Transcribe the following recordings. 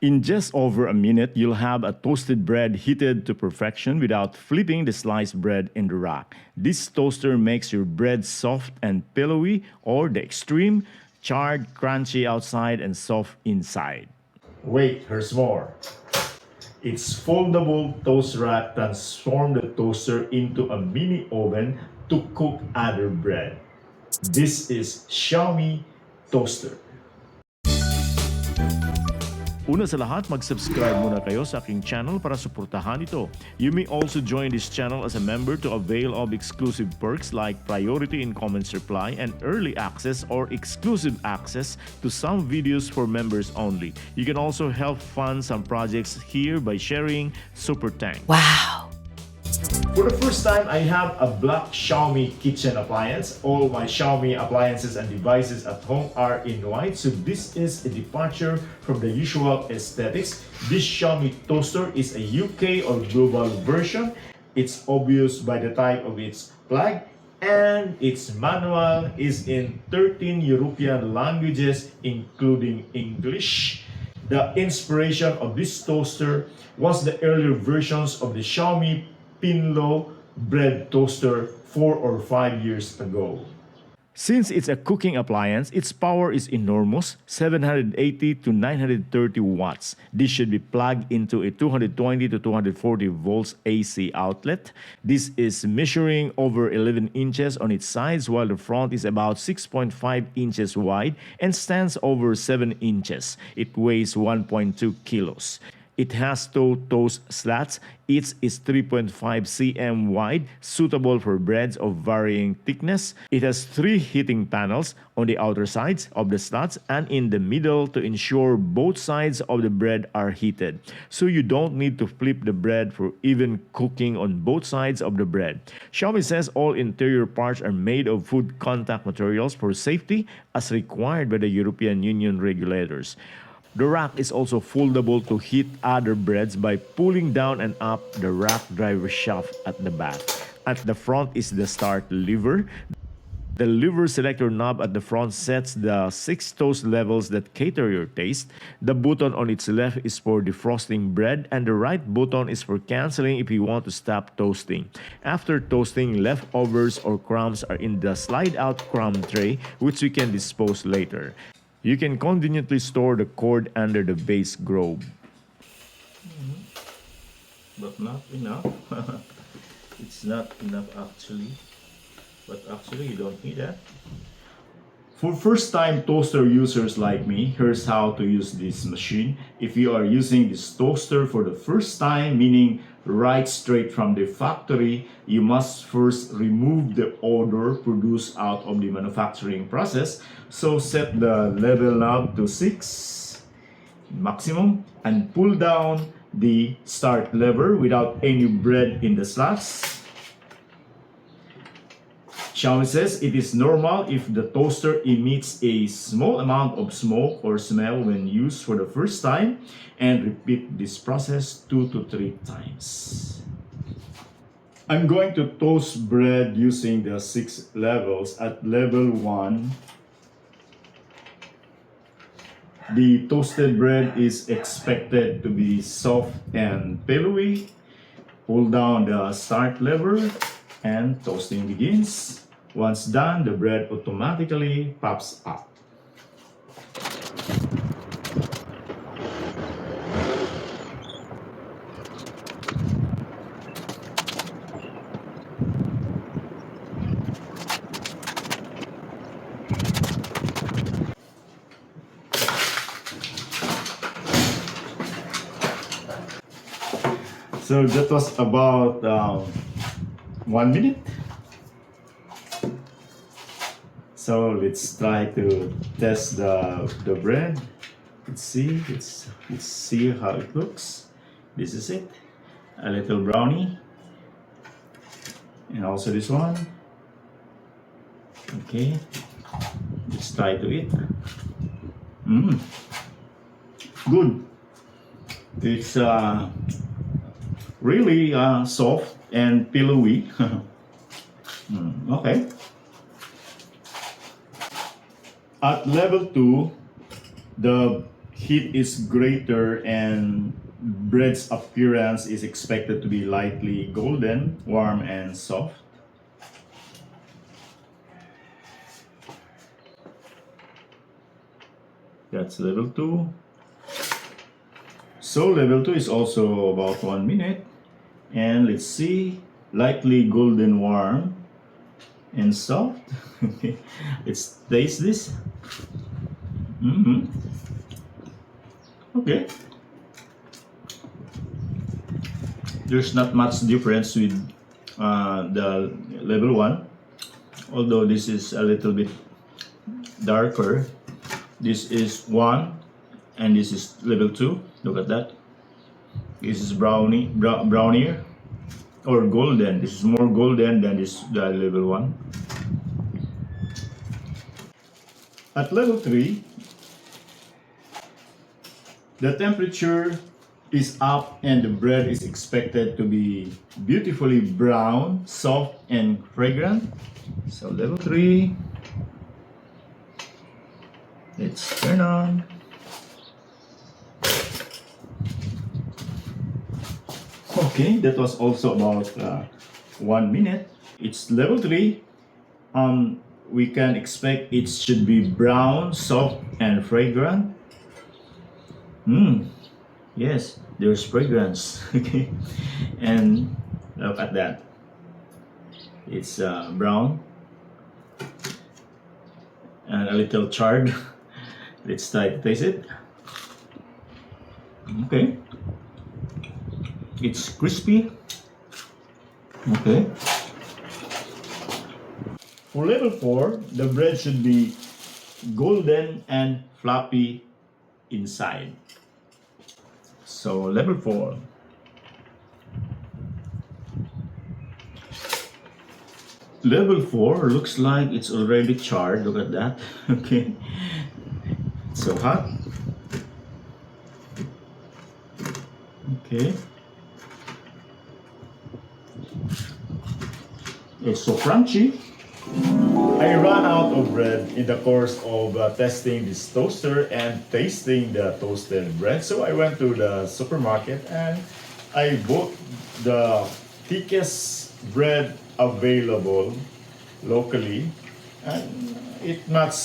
In just over a minute, you'll have a toasted bread heated to perfection without flipping the sliced bread in the rack. This toaster makes your bread soft and pillowy, or the extreme, charred, crunchy outside and soft inside. Wait, there's more. Its foldable toast rack transforms the toaster into a mini oven to cook other bread. This is Xiaomi Toaster. Una sa lahat, mag-subscribe muna kayo sa aking channel para suportahan ito. You may also join this channel as a member to avail of exclusive perks like priority in comments reply and early access or exclusive access to some videos for members only. You can also help fund some projects here by sharing Super Tank. Wow! For the first time, I have a black Xiaomi kitchen appliance. All my Xiaomi appliances and devices at home are in white, so this is a departure from the usual aesthetics. This Xiaomi toaster is a UK or global version. It's obvious by the type of its plug, and its manual is in 13 European languages, including English. The inspiration of this toaster was the earlier versions of the Xiaomi Pinlo bread toaster 4 or 5 years ago. Since it's a cooking appliance, its power is enormous, 780 to 930 watts. This should be plugged into a 220 to 240 volts AC outlet. This is measuring over 11 inches on its sides, while the front is about 6.5 inches wide and stands over 7 inches. It weighs 1.2 kilos. It has two toast slats. Each is 3.5 cm wide, suitable for breads of varying thickness. It has 3 heating panels on the outer sides of the slats and in the middle to ensure both sides of the bread are heated. So you don't need to flip the bread for even cooking on both sides of the bread. Xiaomi says all interior parts are made of food contact materials for safety as required by the European Union regulators. The rack is also foldable to heat other breads by pulling down and up the rack driver shaft at the back. At the front is the start lever. The lever selector knob at the front sets the 6 toast levels that cater your taste. The button on its left is for defrosting bread, and the right button is for canceling if you want to stop toasting. After toasting, leftovers or crumbs are in the slide-out crumb tray, which we can dispose later. You can conveniently store the cord under the base globe. But not enough. It's not enough actually. But actually you don't need that. For first-time toaster users like me, here's how to use this machine. If you are using this toaster for the first time, meaning right straight from the factory, you must first remove the odor produced out of the manufacturing process. So set the level knob to 6 maximum and pull down the start lever without any bread in the slots. Xiaomi says it is normal if the toaster emits a small amount of smoke or smell when used for the first time, and repeat this process 2 to 3 times. I'm going to toast bread using the 6 levels. At level 1, the toasted bread is expected to be soft and pillowy. Pull down the start lever and toasting begins. Once done, the bread automatically pops up. So that was about 1 minute. So let's try to test the bread. Let's see how it looks. This is it, a little brownie, and also this one. Okay, let's try to eat. Good. It's really soft and pillowy. Okay. At level 2, the heat is greater and bread's appearance is expected to be lightly golden, warm, and soft. That's level 2. So level 2 is also about 1 minute. And let's see, lightly golden, warm, and soft. Let's taste this. Okay. There's not much difference with the level 1, although this is a little bit darker. This is 1 and this is level 2. Look at that. This is brownier or golden. This is more golden than the level 1. At level 3, the temperature is up and the bread is expected to be beautifully brown, soft, and fragrant. So level 3, let's turn on. Okay, that was also about 1 minute. It's level 3. We can expect it should be brown, soft, and fragrant. Yes, there's fragrance. Okay, and look at that. It's brown and a little charred. Let's try to taste it. Okay, it's crispy. Okay. For level 4, the bread should be golden and fluffy inside. So level 4. Level 4 looks like it's already charred. Look at that. Okay. It's so hot. Okay. It's so crunchy. I ran out of bread in the course of testing this toaster and tasting the toasted bread. So I went to the supermarket and I bought the thickest bread available locally, and it much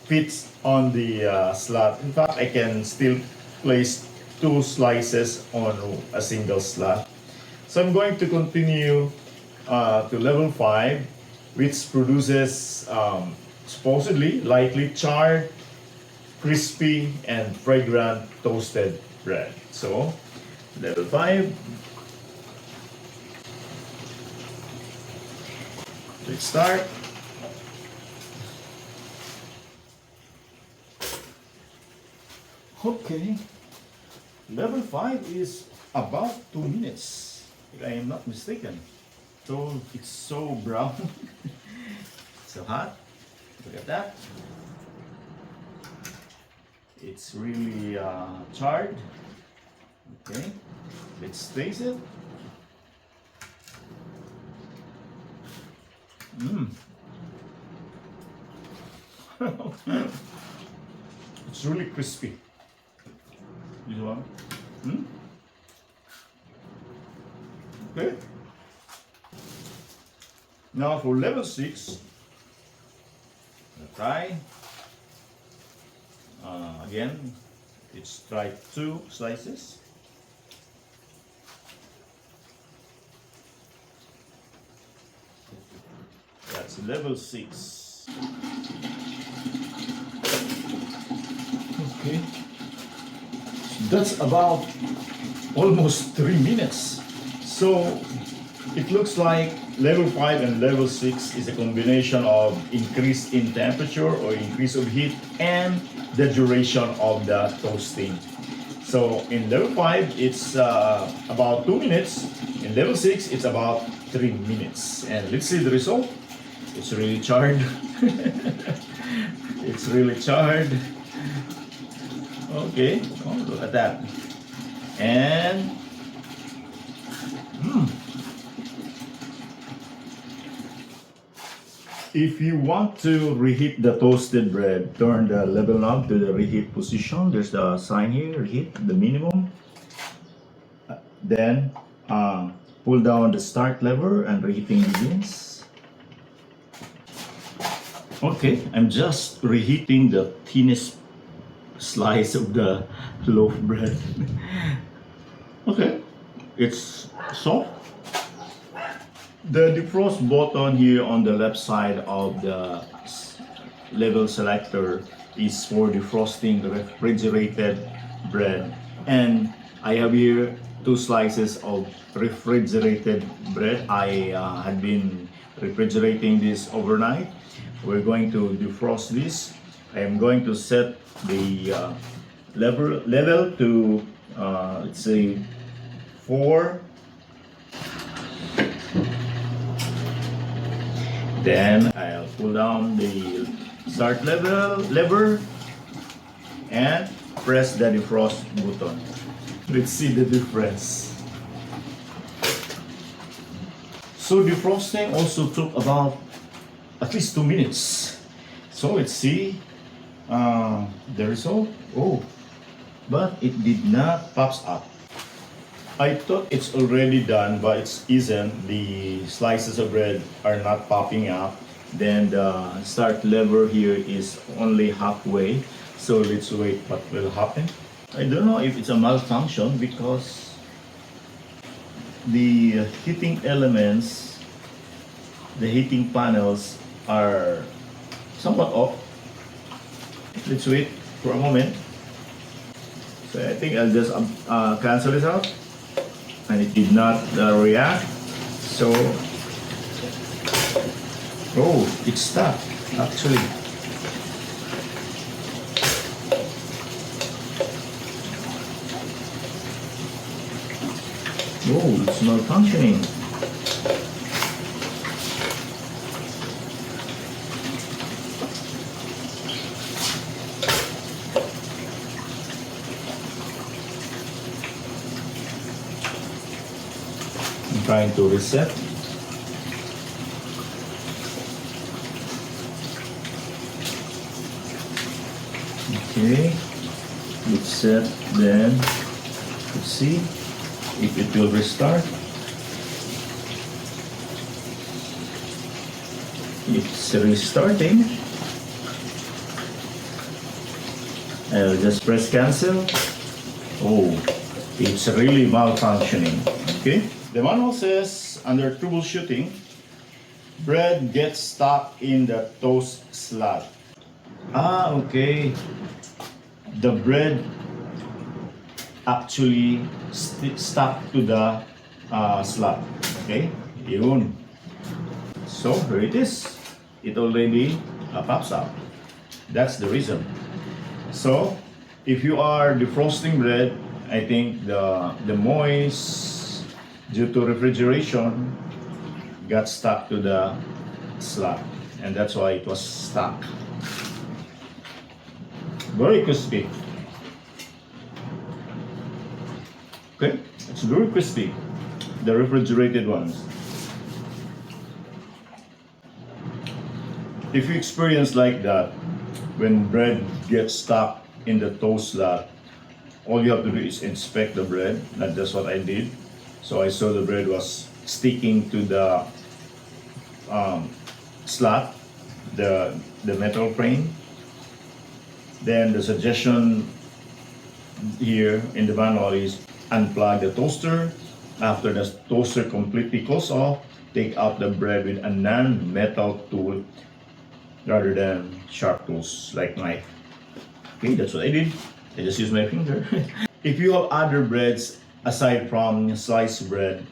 fits on the slot. In fact, I can still place 2 slices on a single slot. So I'm going to continue to level 5, which produces supposedly lightly charred, crispy, and fragrant toasted bread. So level 5. Let's start. Okay, level 5 is about 2 minutes, if I am not mistaken. So it's so brown, so hot. Look at that. It's really charred. Okay, let's taste it. It's really crispy. This one. Okay. Now for level 6, try. Again, let's try 2 slices. That's level 6. Okay. That's about almost 3 minutes. So it looks like level 5 and level 6 is a combination of increase in temperature or increase of heat and the duration of the toasting. So in level 5 it's about 2 minutes. In level 6 it's about 3 minutes. And let's see the result. It's really charred. It's really charred. Okay, oh, look at that. And If you want to reheat the toasted bread, turn the level knob to the reheat position. There's the sign here, reheat, the minimum. Then pull down the start lever and reheating begins. Okay, I'm just reheating the thinnest slice of the loaf bread. Okay, it's soft. The defrost button here on the left side of the level selector is for defrosting the refrigerated bread. And I have here 2 slices of refrigerated bread. I had been refrigerating this overnight. We're going to defrost this. I am going to set the level to let's say 4. Then I'll pull down the start lever and press the defrost button. Let's see the difference. So defrosting also took about at least 2 minutes. So let's see the result. Oh, but it did not pops up. I thought it's already done, but it isn't. The slices of bread are not popping up. Then the start lever here is only halfway. So let's wait what will happen. I don't know if it's a malfunction because the heating elements, the heating panels are somewhat off. Let's wait for a moment. So I think I'll just cancel this out. And it did not react, so it's stuck actually. It's malfunctioning. Trying to reset. Okay, let's set, then let's see if it will restart. It's restarting. I'll just press cancel. It's really malfunctioning. Okay. The manual says, under troubleshooting, bread gets stuck in the toast slot. Okay. The bread actually stuck to the slot. Okay, yun. So here it is. It already pops up. That's the reason. So if you are defrosting bread, I think the moist due to refrigeration got stuck to the slot, and that's why it was stuck. Very crispy. Okay, it's very crispy, the refrigerated ones. If you experience like that, when bread gets stuck in the toast slot, all you have to do is inspect the bread, and that's what I did. So I saw the bread was sticking to the slot, the metal frame. Then the suggestion here in the manual is unplug the toaster. After the toaster completely cools off, take out the bread with a non-metal tool rather than sharp tools like knife. Okay, that's what I did. I just used my finger. If you have other breads aside from sliced bread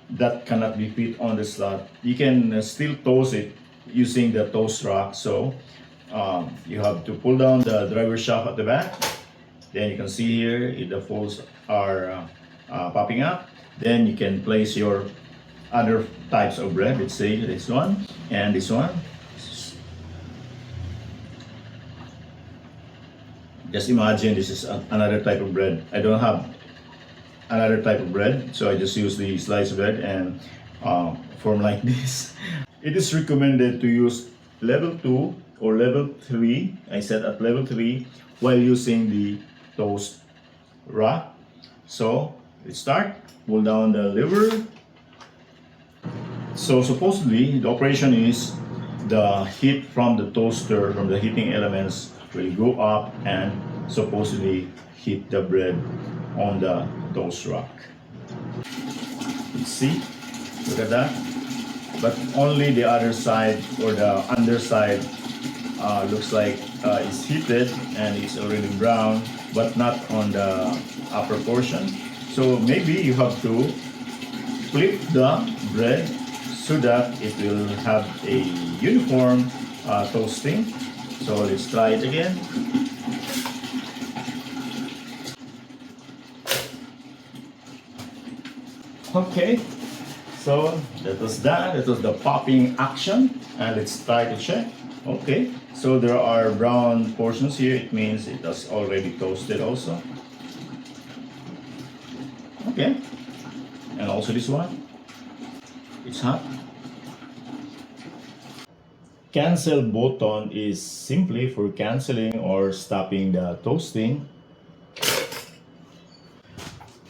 that cannot be fit on the slot, you can still toast it using the toast rack. So you have to pull down the driver shaft at the back. Then you can see here if the folds are popping up. Then you can place your other types of bread. Let's say this one and this one. Just imagine this is another type of bread. I don't have another type of bread, so I just use the sliced bread and form like this. It is recommended to use level 2 or level 3. I set at level 3 while using the toast rack. So let's start. Pull down the lever. So supposedly the operation is the heat from the toaster, from the heating elements, will go up and supposedly heat the bread on the toast rack. See, look at that. But only the other side or the underside looks like it's heated and it's already brown, but not on the upper portion. So maybe you have to flip the bread so that it will have a uniform toasting. So let's try it again. Okay, so that was that. That was the popping action, and let's try to check. Okay, so there are brown portions here. It means it has already toasted also. Okay, and also this one. It's hot. Cancel button is simply for canceling or stopping the toasting.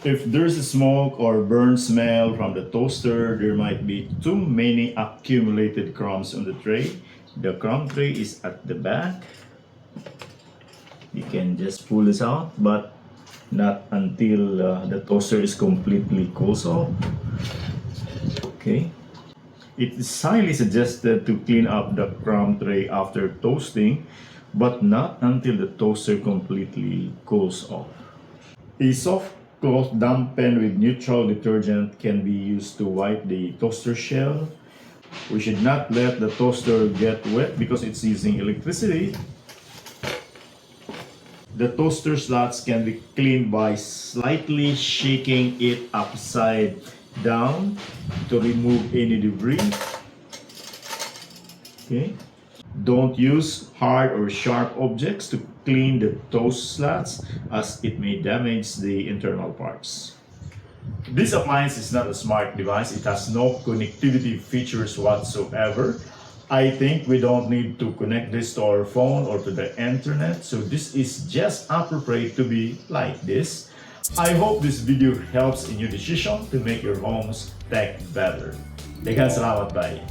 If there's a smoke or burn smell from the toaster, there might be too many accumulated crumbs on the tray. The crumb tray is at the back. You can just pull this out, but not until the toaster is completely cools off. Okay. It is highly suggested to clean up the crumb tray after toasting, but not until the toaster completely cools off. A soft cloth dampened with neutral detergent can be used to wipe the toaster shell. We should not let the toaster get wet because it's using electricity. The toaster slots can be cleaned by slightly shaking it upside down to remove any debris. Okay. Don't use hard or sharp objects to clean the toast slots as it may damage the internal parts. This appliance is not a smart device. It has no connectivity features whatsoever. I think we don't need to connect this to our phone or to the internet. So this is just appropriate to be like this. I hope this video helps in your decision to make your home's tech better. Daghang salamat, bye.